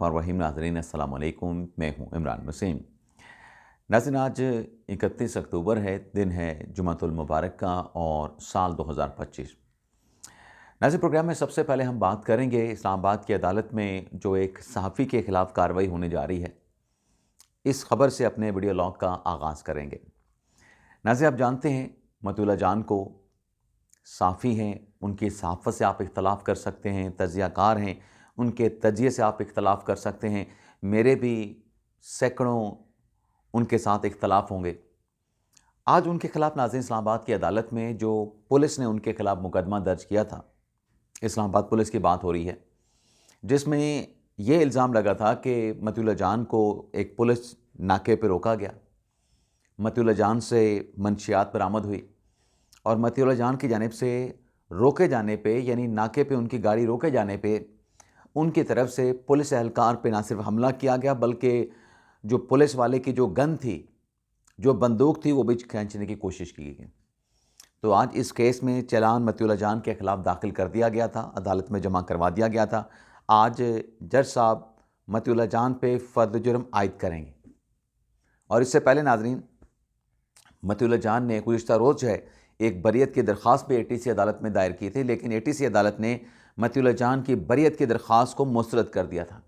रहीम नाज़रीन अस्सलाम वालेकुम, मैं हूँ इमरान वसीम। नाज़रीन, आज 31 अक्टूबर है, दिन है जुमातुल मुबारक का और साल 2025। नाज़रीन, प्रोग्राम में सबसे पहले हम बात करेंगे इस्लामाबाद की अदालत में जो एक सहाफ़ी के ख़िलाफ़ कार्रवाई होने जा रही है, इस खबर से अपने वीडियो लॉग का आगाज़ करेंगे। नाज़रीन, आप जानते हैं मतिउल्लाह जान को साफ़ी हैं, उनकी सहाफ़त से आप इख्तलाफ़ कर सकते हैं, तज़ियाकार हैं, उनके तजिए से आप इख्तलाफ़ कर सकते हैं। मेरे भी सैकड़ों उनके साथ इख्तलाफ़ होंगे। आज उनके ख़िलाफ़ नाज़रीन इस्लामाबाद की अदालत में जो पुलिस ने उनके ख़िलाफ़ मुकदमा दर्ज किया था, इस्लामाबाद पुलिस की बात हो रही है, जिसमें ये इल्ज़ाम लगा था कि मतिउल्लाह जान को एक पुलिस नाके पे रोका गया। मतिउल्लाह जान से मंशियात बरामद हुई और मतिउल्लाह जान की जानिब से रोके जाने पे, यानी नाके पे उनकी गाड़ी रोके जाने पे उनकी तरफ से पुलिस एहलकार पे ना सिर्फ हमला किया गया, बल्कि जो पुलिस वाले की जो गन थी, जो बंदूक थी, वो भी खींचने की कोशिश की गई। तो आज इस केस में चालान मतिउल्लाह जान के ख़िलाफ़ दाखिल कर दिया गया था, अदालत में जमा करवा दिया गया था। आज जज साहब मतिउल्लाह जान पे फ़र्द जुर्म आयद करेंगे। और इससे पहले नाज़रीन, मतिउल्लाह जान ने गुज़िश्ता रोज़ जो है एक बरियत की दरख्वास्त भी एटीसी अदालत में दायर की थी, लेकिन एटीसी अदालत ने मतिउल्लाह जान की बरियत की दरख्वास्त को मुस्तरद कर दिया था।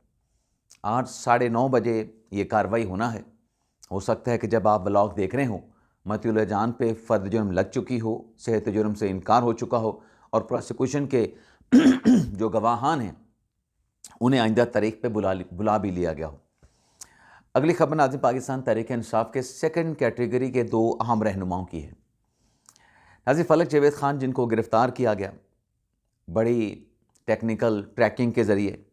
आज 9:30 बजे ये कार्रवाई होना है। हो सकता है कि जब आप ब्लॉग देख रहे हों, मतिउल्लाह जान पे फ़र्द जुर्म लग चुकी हो, सेहत जुर्म से इनकार हो चुका हो और प्रोसिक्यूशन के जो गवाहान हैं उन्हें आइंदा तारीख पे बुला भी लिया गया हो। अगली खबर नाज़रीन पाकिस्तान तहरीक इंसाफ के सेकंड कैटेगरी के 2 अहम रहनुमाओं की है। नाज़रीन, फ़लक जावेद खान जिनको गिरफ़्तार किया गया बड़ी टेक्निकल ट्रैकिंग के ज़रिए,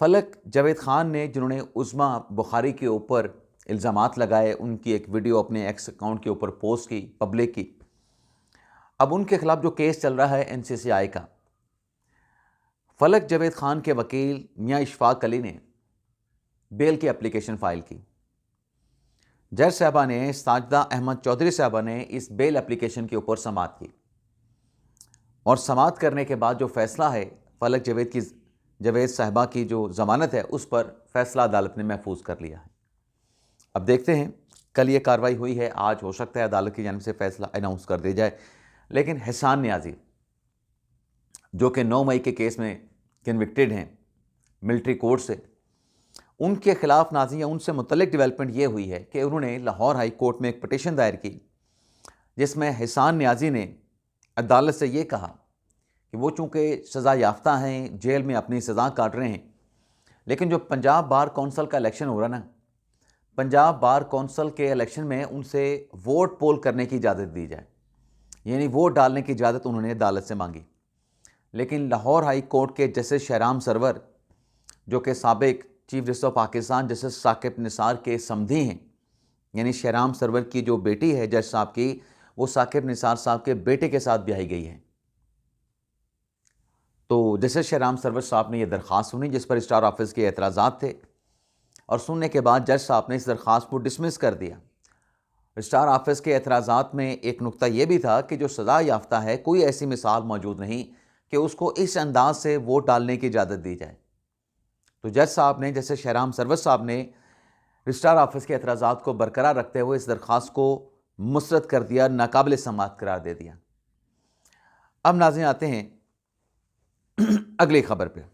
फ़लक जावेद खान ने जिन्होंने उज़्मा बुखारी के ऊपर इल्ज़ामात लगाए, उनकी एक वीडियो अपने एक्स अकाउंट के ऊपर पोस्ट की, पब्लिक की। अब उनके ख़िलाफ़ जो केस चल रहा है एनसीसीआई का, फ़लक जावेद खान के वकील मियाँ इशफ़ाक़ अली ने बेल की एप्लीकेशन फ़ाइल की। जज साहबा ने, साजिदा अहमद चौधरी साहबा ने इस बेल एप्लीकेशन के ऊपर समाअत की और समाअत करने के बाद जो फ़ैसला है, फ़लक जावेद साहबा की जो ज़मानत है, उस पर फ़ैसला अदालत ने महफूज कर लिया है। अब देखते हैं, कल ये कार्रवाई हुई है, आज हो सकता है अदालत की जानिब से फ़ैसला अनाउंस कर दिया जाए। लेकिन एहसान नियाज़ी जो कि 9 मई के केस में कन्विक्टेड हैं मिलिट्री कोर्ट से, उनके ख़िलाफ़ नाज़रीन उनसे मुतल्लिक़ डेवलपमेंट ये हुई है कि उन्होंने लाहौर हाई कोर्ट में एक पटिशन दायर की, जिसमें एहसान नियाज़ी ने अदालत से ये कहा कि वो चूँकि सज़ा याफ्ता हैं, जेल में अपनी सज़ा काट रहे हैं, लेकिन जो पंजाब बार कौंसल का इलेक्शन हो रहा ना, पंजाब बार कौंसल के इलेक्शन में उनसे वोट पोल करने की इजाज़त दी जाए, यानी वोट डालने की इजाज़त उन्होंने अदालत से मांगी। लेकिन लाहौर हाई कोर्ट के जस्टिस शहराम सरवर, जो कि साबिक chief justice of Pakistan justice Saqib Nisar के समधी हैं, यानी शहराम सरवर की जो बेटी है जज साहब की, वो साकिब निसार साहब के बेटे के साथ ब्याही गई है। तो जस्टिस शहराम सरवर साहब ने यह दरख्वास्त सुनी, जिस पर स्टार ऑफिस के एतराज़ात थे, और सुनने के बाद जज साहब ने इस दरख्वास्त को डिसमिस कर दिया। स्टार ऑफिस के एतराज़ात में एक नुक्ता यह भी था कि जो सज़ा याफ्ता है, कोई ऐसी मिसाल मौजूद नहीं कि उसको इस अंदाज से वोट डालने की इजाज़त दी जाए। तो जज साहब ने, जैसे शहराम सरवर साहब ने रजिस्ट्रार ऑफिस के एतराज़ात को बरकरार रखते हुए इस दरख्वास्त को मुस्तरद कर दिया, नाकाबिल समाअत करार दे दिया। अब नाज़रीन आते हैं अगली खबर पे।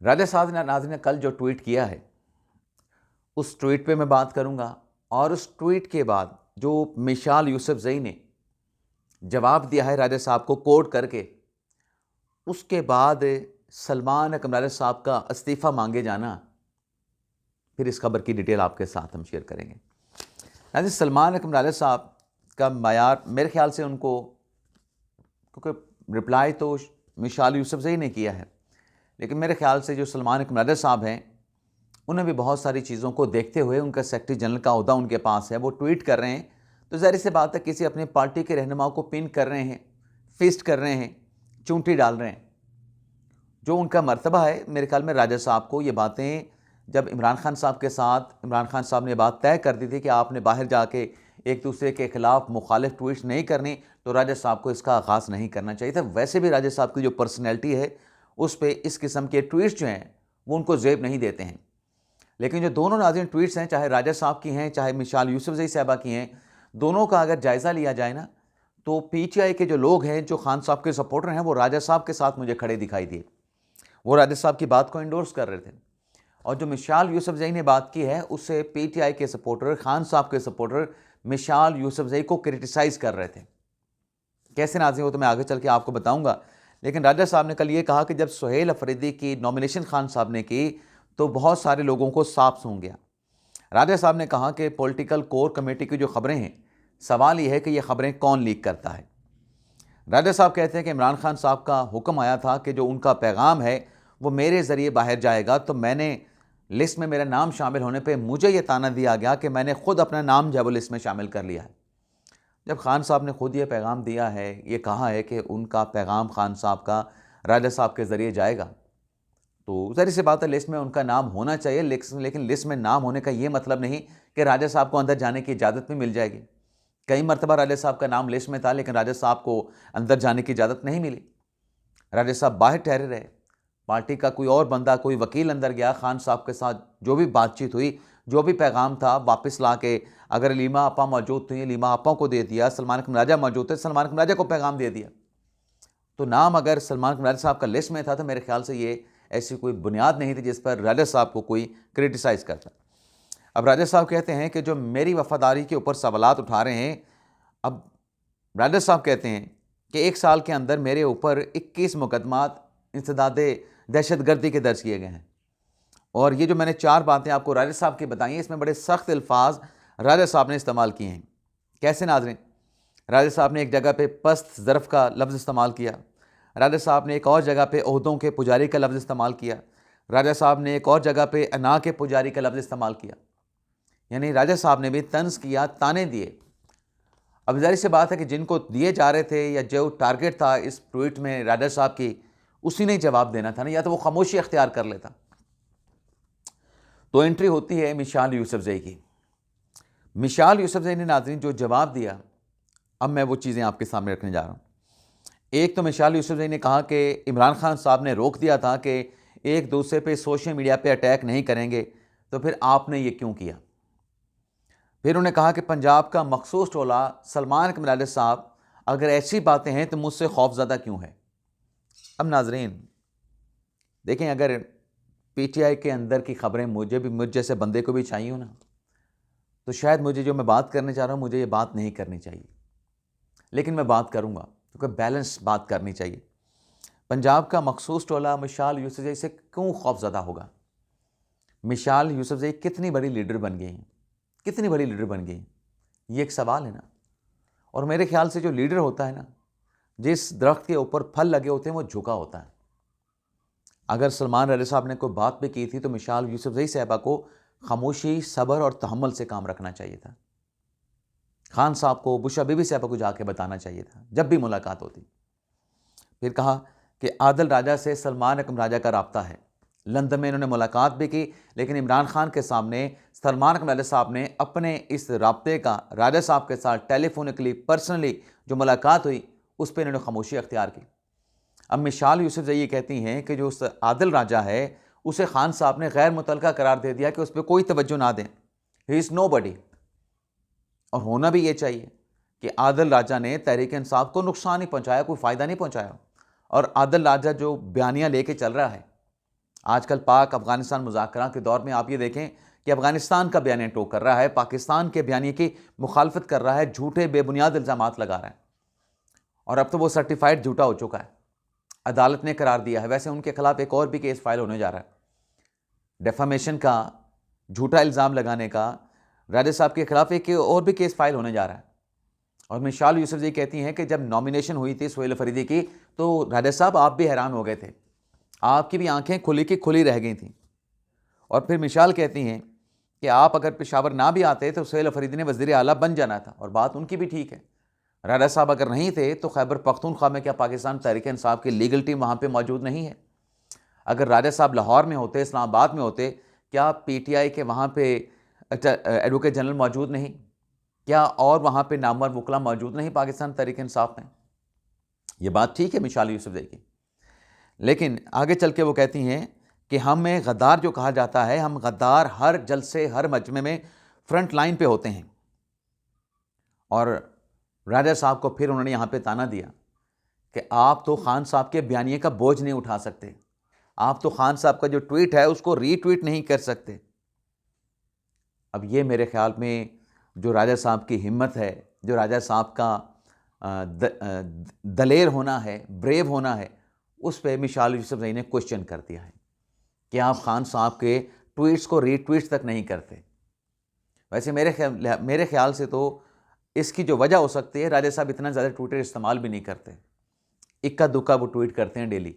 राजा साहब ने नाज़रीन कल जो ट्वीट किया है, उस ट्वीट पे मैं बात करूंगा, और उस ट्वीट के बाद जो मिशाल यूसुफजई ने जवाब दिया है राजा साहब को कोट करके, उसके बाद सलमान अकमराले साहब का इस्तीफ़ा मांगे जाना, फिर इस खबर की डिटेल आपके साथ हम शेयर करेंगे। नाज़रीन, सलमान अकमराले साहब का मायार मेरे ख्याल से उनको, क्योंकि रिप्लाई तो मिशाल यूसुफजई ने किया है, लेकिन मेरे ख्याल से जो सलमान अकमराले साहब हैं, उन्हें भी बहुत सारी चीज़ों को देखते हुए, उनका सेक्रेटरी जनरल का ओहदा उनके पास है, वो ट्वीट कर रहे हैं, तो ज़ाहिर सी बात है किसी अपनी पार्टी के रहनुमाओं को पिन कर रहे हैं, फिस्ट कर रहे हैं, चूंटी डाल रहे हैं। जो उनका मर्तबा है, मेरे ख्याल में राजा साहब को ये बातें, जब इमरान खान साहब के साथ इमरान खान साहब ने बात तय कर दी थी कि आपने बाहर जाके एक दूसरे के खिलाफ मुखालिफ ट्वीट्स नहीं करनी, तो राजा साहब को इसका आगाज़ नहीं करना चाहिए था। वैसे भी राजा साहब की जो पर्सनैलिटी है, उस पर इस किस्म के ट्वीट्स जो हैं वो उनको ज़ेब नहीं देते हैं। लेकिन जो दोनों नाज़रीन ट्वीट्स हैं, चाहे राजा साहब की हैं, चाहे मिसाल यूसुफजई साहबा की हैं, दोनों का अगर जायज़ा लिया जाए ना, तो पीटीआई के जो लोग हैं, जो खान साहब के सपोर्टर हैं, वो राजा साहब के साथ मुझे खड़े दिखाई दिए। वो राजा साहब की बात को एंडोर्स कर रहे थे। और जो मिसाल यूसुफजई ने बात की है, उससे पीटीआई के सपोर्टर, खान साहब के सपोर्टर मिसाल यूसुफजई को क्रिटिसाइज़ कर रहे थे। कैसे नाज़रीन, वो तो मैं आगे चल के आपको बताऊंगा। लेकिन राजा साहब ने कल ये कहा कि जब सुहेल अफरीदी की नॉमिनेशन खान साहब ने की, तो बहुत सारे लोगों को साफ सूंघ गया। राजा साहब ने कहा कि पॉलिटिकल कोर कमेटी की जो खबरें हैं, सवाल यह है कि ये खबरें कौन लीक करता है। राजा साहब कहते हैं कि इमरान खान साहब का हुक्म आया था कि जो उनका पैगाम है वो मेरे ज़रिए बाहर जाएगा, तो मैंने लिस्ट में मेरा नाम शामिल होने पे मुझे ये ताना दिया गया कि मैंने खुद अपना नाम जो है वो लिस्ट में शामिल कर लिया है। जब खान साहब ने खुद ये पैगाम दिया है, ये कहा है कि उनका पैगाम खान साहब का राजा साहब के ज़रिए जाएगा, तो ज़ाहिर सी बात है लिस्ट में उनका नाम होना चाहिए। लेकिन लिस्ट में नाम होने का ये मतलब नहीं कि राजा साहब को अंदर जाने की इजाज़त भी मिल जाएगी। कई मरतबा राजा साहब का नाम लिस्ट में था, लेकिन राजा साहब को अंदर जाने की इजाज़त नहीं मिली। राजा साहब बाहर ठहरे रहे। पार्टी का कोई और बंदा, कोई वकील अंदर गया, खान साहब के साथ जो भी बातचीत हुई, जो भी पैगाम था, वापस ला के अगर लीमा आपा मौजूद थी, लीमा आपा को दे दिया। सलमान कमराजा मौजूद थे, सलमान कमराजा को पैगाम दे दिया। तो नाम अगर सलमान कमराजा साहब का लिस्ट में था, तो मेरे ख्याल से ये ऐसी कोई बुनियाद नहीं थी जिस पर राजा साहब को कोई क्रिटिसाइज़ करता। अब राजा साहब कहते हैं कि जो मेरी वफादारी के ऊपर सवालात उठा रहे हैं, अब राजा साहब कहते हैं कि 1 साल के अंदर मेरे ऊपर 21 मुकदमात इंसदादे दहशतगर्दी के दर्ज किए गए हैं। और ये जो मैंने 4 बातें आपको राजा साहब की बताई हैं, इसमें बड़े सख्त अल्फाज राजा साहब ने इस्तेमाल किए हैं। कैसे नाज़रीन, राजा साहब ने एक जगह पे पस्त ज़रफ़ का लफ्ज़ इस्तेमाल किया। राजा साहब ने एक और जगह पे ओहदों के पुजारी का लफ्ज़ इस्तेमाल किया। राजा साहब ने एक और जगह पे अना के पुजारी का लफ्ज़ इस्तेमाल किया। यानी राजा साहब ने भी तंज़ किया, ताने दिए। अब ज़ाहिर सी बात है कि जिनको दिए जा रहे थे या जो टारगेट था इस ट्वीट में राजा साहब की, उसी ने जवाब देना था ना, या तो वो खामोशी अख्तियार कर लेता। तो एंट्री होती है मिसाल यूसुफजई की। मिसाल यूसुफजई ने नाज़रीन जो जवाब दिया, अब मैं वो चीज़ें आपके सामने रखने जा रहा हूँ। एक तो मिसाल यूसुफजई ने कहा कि इमरान खान साहब ने रोक दिया था कि एक दूसरे पे सोशल मीडिया पे अटैक नहीं करेंगे, तो फिर आपने ये क्यों किया। फिर उन्होंने कहा कि पंजाब का मखसूस टोला सलमान कमराजा साहब, अगर ऐसी बातें हैं तो मुझसे खौफज़दा क्यों है। अब नाज़रीन देखें, अगर पीटीआई के अंदर की खबरें मुझ जैसे बंदे को भी चाहिए हो ना, तो शायद मुझे जो मैं बात करने चाह रहा हूँ, मुझे ये बात नहीं करनी चाहिए, लेकिन मैं बात करूँगा क्योंकि बैलेंस बात करनी चाहिए। पंजाब का मखसूस टोला मिसाल यूसुफजई से क्यों खौफज़दा होगा। मिसाल यूसुफजई कितनी बड़ी लीडर बन गई हैं, कितनी बड़ी लीडर बन गई, ये एक सवाल है ना। और मेरे ख्याल से जो लीडर होता है ना, जिस दरख्त के ऊपर फल लगे होते हैं वो झुका होता है। अगर सलमान रज़ा साहब ने कोई बात भी की थी, तो मिसाल यूसुफजई साहबा को खामोशी, सब्र और तहम्मुल से काम रखना चाहिए था। खान साहब को, बुशरा बीबी साहबा को जाके बताना चाहिए था जब भी मुलाकात होती। फिर कहा कि आदिल राजा से सलमान अकम राजा का रब्ता है। लंदन में इन्होंने मुलाकात भी की, लेकिन इमरान खान के सामने सलमान अकम राजा साहब ने अपने इस रब्ते का राजा साहब के साथ टेलीफोनिकली, पर्सनली जो मुलाकात हुई, उस पर इन्होंने खामोशी अख्तियार की। अब मिसाल यूसुफजई ये कहती हैं कि जो उस आदिल राजा है, उसे खान साहब ने गैर मुतलका करार दे दिया कि उस पर कोई तवज्जो ना दें, ही इज़ नोबडी। और होना भी ये चाहिए कि आदिल राजा ने तहरीक इंसाफ को नुकसान ही पहुंचाया, कोई फ़ायदा नहीं पहुंचाया। और आदिल राजा जो बयानियाँ लेके चल रहा है आजकल पाक अफ़गानिस्तान मुज़ाकरा के दौर में, आप ये देखें कि अफ़गानिस्तान का बयानिया टोक कर रहा है, पाकिस्तान के बयानिए की मुखालफत कर रहा है, झूठे बेबुनियाद इल्ज़ामात लगा रहा है। और अब तो वो सर्टिफाइड झूठा हो चुका है, अदालत ने करार दिया है। वैसे उनके खिलाफ एक और भी केस फाइल होने जा रहा है, डेफामेशन का, झूठा इल्ज़ाम लगाने का। राजा साहब के खिलाफ एक और भी केस फाइल होने जा रहा है। और मिसाल यूसुफजई कहती हैं कि जब नॉमिनेशन हुई थी सुहेल अफरीदी की, तो राजा साहब आप भी हैरान हो गए थे, आपकी भी आंखें खुली की खुली रह गई थी। और फिर मिसाल कहती हैं कि आप अगर पेशावर ना भी आते तो सुहेल अफरीदी ने वज़ीर आला बन जाना था, और बात उनकी भी ठीक है। राजा साहब अगर नहीं थे तो खैबर पख्तूनख्वा में क्या पाकिस्तान तहरीक इंसाफ की लीगल टीम वहाँ पे मौजूद नहीं है। अगर राजा साहब लाहौर में होते, इस्लामाबाद में होते, क्या पीटीआई के वहाँ पे एडवोकेट जनरल मौजूद नहीं, क्या और वहाँ पे नामवर वकला मौजूद नहीं पाकिस्तान तहरीक इंसाफ में। ये बात ठीक है मिसाल यूसुफजई की, लेकिन आगे चल के वो कहती हैं कि हमें गद्दार जो कहा जाता है, हम गद्दार हर जलसे, हर मजमे में फ्रंट लाइन पे होते हैं। और राजा साहब को फिर उन्होंने यहाँ पे ताना दिया कि आप तो खान साहब के बयानिए का बोझ नहीं उठा सकते, आप तो खान साहब का जो ट्वीट है उसको रीट्वीट नहीं कर सकते। अब ये मेरे ख्याल में जो राजा साहब की हिम्मत है, जो राजा साहब का दलेर होना है, ब्रेव होना है, उस पर मिसाल यूसुफजई ने क्वेश्चन कर दिया है कि आप खान साहब के ट्वीट्स को रीट्वीट तक नहीं करते। वैसे मेरे ख्याल से तो इसकी जो वजह हो सकती है, राजा साहब इतना ज़्यादा ट्विटर इस्तेमाल भी नहीं करते, इक्का दुक्का वो ट्वीट करते हैं डेली।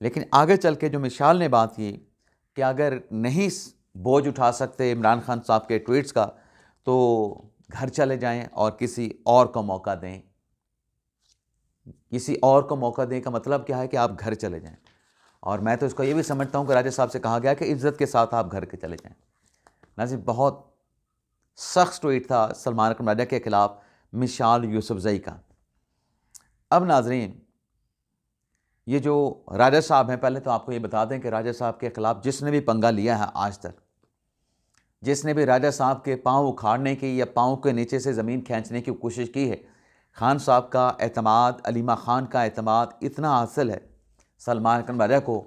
लेकिन आगे चल के जो मिसाल ने बात की कि अगर नहीं बोझ उठा सकते इमरान खान साहब के ट्वीट्स का, तो घर चले जाएं और किसी और को मौका दें। किसी और को मौका दें का मतलब क्या है कि आप घर चले जाएं। और मैं तो इसको ये भी समझता हूं कि राजा साहब से कहा गया कि इज़्ज़त के साथ आप घर के चले जाएं। नाज़रीन, बहुत सख्त ट्वीट था सलमान अकरम राजा के खिलाफ मिसाल यूसुफजई का। अब नाज़रीन, ये जो राजा साहब हैं, पहले तो आपको ये बता दें कि राजा साहब के खिलाफ जिसने भी पंगा लिया है आज तक, जिसने भी राजा साहब के पांव उखाड़ने की या पांव के नीचे से ज़मीन खींचने की कोशिश की है, खान साहब का एतमाद, अलीमा खान का एतमाद इतना हासिल है सलमान अकरम राजा को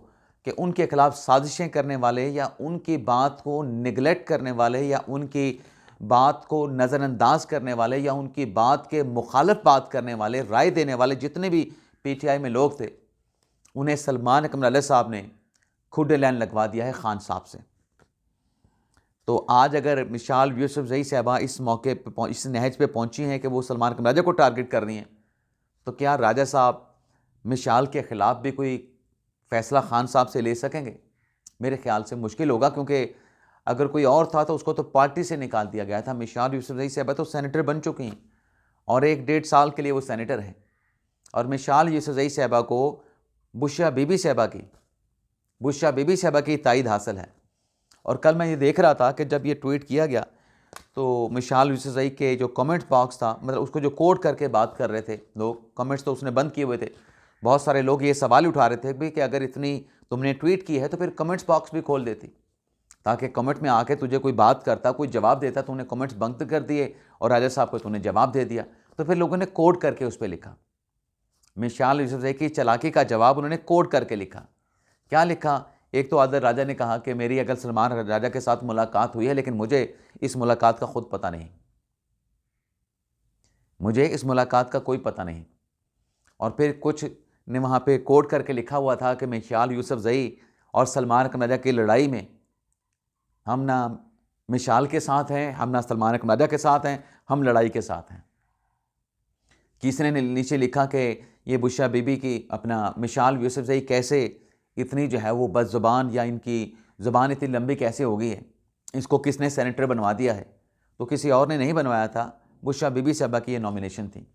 कि उनके खिलाफ साजिशें करने वाले या उनकी बात को निगलेक्ट करने वाले या उनकी बात को नज़रअंदाज करने वाले या उनकी बात के मुखालिफ बात करने वाले, राय देने वाले जितने भी पीटीआई में लोग थे, उन्हें सलमान अकरम राजा साहब ने खुद लाइन लगवा दिया है खान साहब से। तो आज अगर मिसाल यूसुफजई साहबा इस मौके पे, इस नहज पे पहुंची हैं कि वो सलमान अकरम राजा को टारगेट कर रही हैं, तो क्या राजा साहब मिसाल के ख़िलाफ़ भी कोई फ़ैसला खान साहब से ले सकेंगे? मेरे ख्याल से मुश्किल होगा, क्योंकि अगर कोई और था तो उसको तो पार्टी से निकाल दिया गया था। मिसाल यूसुफजई साहबा तो सेनेटर बन चुकी हैं और 1-1.5 साल के लिए वो सेनेटर हैं। और मिसाल यूसुफजई साहबा को बुशरा बीबी साहबा की तायद हासिल है। और कल मैं ये देख रहा था कि जब ये ट्वीट किया गया तो मिसाल यूसुफजई के जो कमेंट बॉक्स था, मतलब उसको जो कोड करके बात कर रहे थे लोग, कमेंट्स तो उसने बंद किए हुए थे। बहुत सारे लोग ये सवाल उठा रहे थे भी कि अगर इतनी तुमने ट्वीट की है तो फिर कमेंट्स बॉक्स भी खोल देती, ताकि कमेंट में आके तुझे कोई बात करता, कोई जवाब देता, तूने कमेंट्स बंद कर दिए और राजा साहब को तूने जवाब दे दिया। तो फिर लोगों ने कोड करके उस पर लिखा। मिसाल यूसुफजई की चालाकी का जवाब उन्होंने कोड करके लिखा। क्या लिखा? एक तो आदर राजा ने कहा कि मेरी अगर सलमान राजा के साथ मुलाकात हुई है, लेकिन मुझे इस मुलाकात का खुद पता नहीं, मुझे इस मुलाकात का कोई पता नहीं। और फिर कुछ ने वहाँ पे कोड करके लिखा हुआ था कि मिसाल यूसुफजई और सलमान अकरम राजा की लड़ाई में हम ना मिसाल के साथ हैं, हम ना सलमान अकरम राजा के साथ हैं, हम लड़ाई के साथ हैं। किसी ने नीचे लिखा कि ये बुशरा बीबी की अपना मिसाल यूसुफजई कैसे इतनी जो है वो बदज़ुबान, या इनकी ज़ुबान इतनी लंबी कैसे हो गई है, इसको किसने सेनेटर बनवा दिया है? तो किसी और ने नहीं बनवाया था, बुशरा बीबी साहबा की ये नॉमिनेशन थी।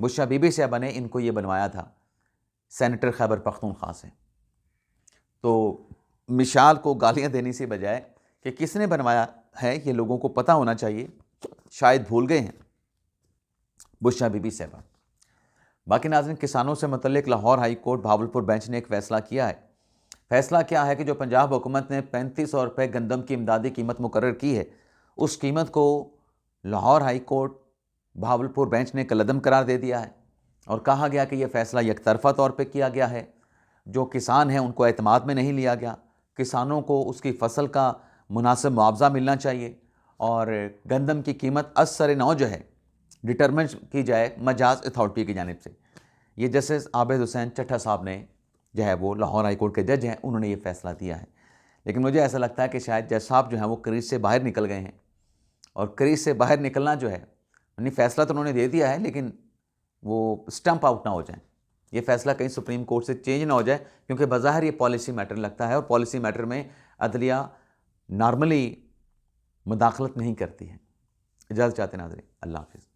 बुशरा बीबी साहबा ने इनको ये बनवाया था सेनेटर खैबर पख्तूनख्वा से। तो मिसाल को गालियाँ देने से बजाय कि किसने बनवाया है ये लोगों को पता होना चाहिए, शायद भूल गए हैं बुशरा बीबी साहबा। बाकी नाज़रीन, किसानों से मुतल्लिक Lahore high court Bahawalpur bench ने एक फ़ैसला किया है। फ़ैसला क्या है कि जो पंजाब हुकूमत ने 3500 रुपये गंदम की इमदादी कीमत मुकर्रर की है, उस कीमत को Lahore high court Bahawalpur bench ने कलअदम करार दे दिया है और कहा गया कि यह फ़ैसला यकतरफ़ा तौर पर किया गया है। जो किसान हैं उनको एतमाद में नहीं लिया गया। किसानों को उसकी फसल का मुनासिब मुआवजा मिलना चाहिए और गंदम की कीमत असर नौ जो है डिटरमिन की जाए मजाज अथॉरिटी की जानिब से। ये जस्टिस आबिद हुसैन चट्टा साहब ने जो है वो लाहौर हाई कोर्ट के जज हैं, उन्होंने ये फ़ैसला दिया है। लेकिन मुझे ऐसा लगता है कि शायद जज साहब जो हैं वो क्रीज से बाहर निकल गए हैं, और क्रीज से बाहर निकलना जो है, यानी फ़ैसला तो उन्होंने दे दिया है लेकिन वो स्टम्प आउट ना हो जाए, ये फ़ैसला कहीं सुप्रीम कोर्ट से चेंज ना हो जाए, क्योंकि बज़ाहिर ये पॉलिसी मैटर लगता है और पॉलिसी मैटर में अदलिया नॉर्मली मुदाखलत नहीं करती है। इजाज़त चाहते नाज़रीन, अल्लाह हाफ़िज़।